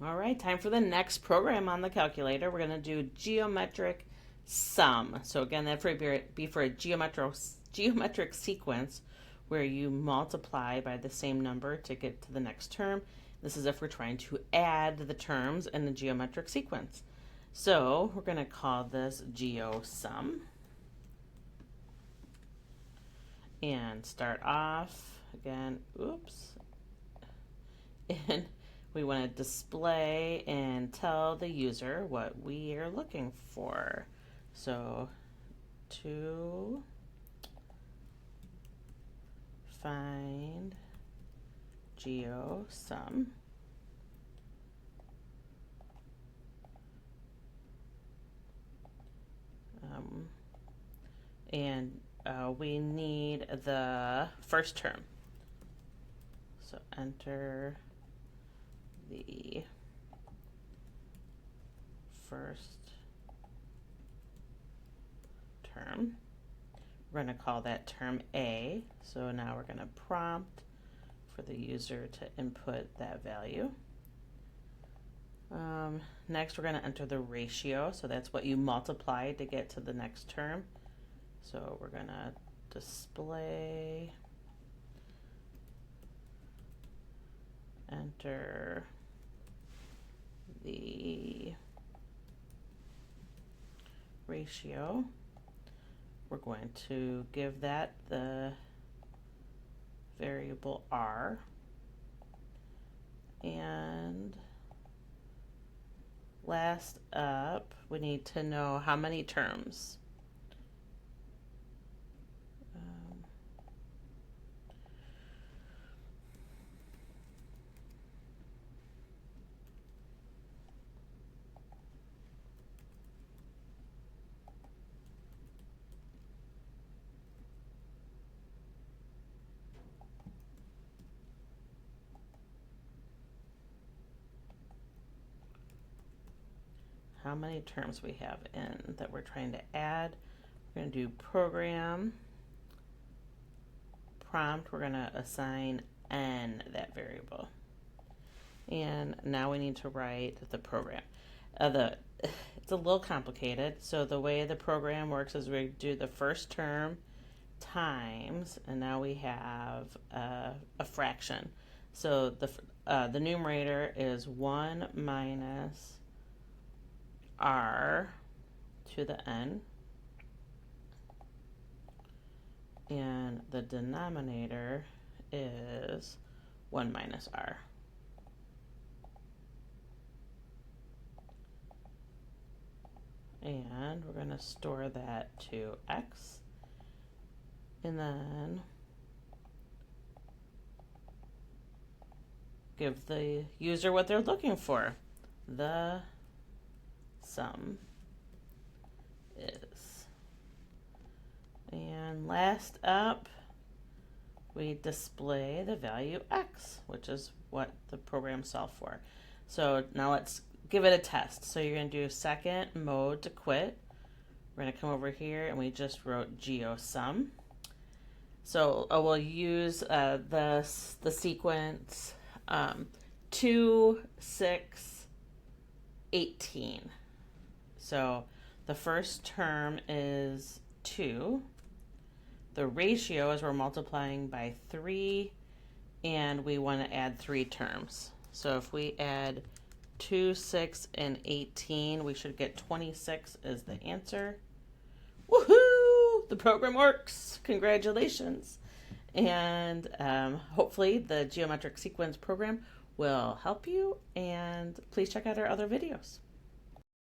All right, time for the next program on the calculator. We're going to do geometric sum. So again, that would be for a geometric sequence where you multiply by the same number to get to the next term. This is if we're trying to add the terms in the geometric sequence. So we're going to call this GEOSUM. And start off again, and we want to display and tell the user what we are looking for. So to find GEOSUM, and we need the first term. So enter the first term. We're going to call that term A. So now we're going to prompt for the user to input that value. Next, we're going to enter the ratio. So that's what you multiply to get to the next term. So we're going to display, enter the ratio. We're going to give that the variable R, and last up, we need to know how many terms. How many terms we have in that we're trying to add. We're going to do program, prompt, we're going to assign n that variable. And now we need to write the program. It's a little complicated, so the way the program works is we do the first term times, and now we have a fraction. So the numerator is 1 minus R to the n, and the denominator is 1 minus R. And we're going to store that to X, and then give the user what they're looking for. The sum is. And last up, we display the value X, which is what the program solved for. So now let's give it a test. So you're going to do second mode to quit. We're going to come over here, and we just wrote GEOSUM. So we'll use the sequence 2, 6, 18. So the first term is 2. The ratio is we're multiplying by 3, and we want to add 3 terms. So if we add 2, 6, and 18, we should get 26 as the answer. Woohoo! The program works. Congratulations. And hopefully the geometric sequence program will help you, and please check out our other videos.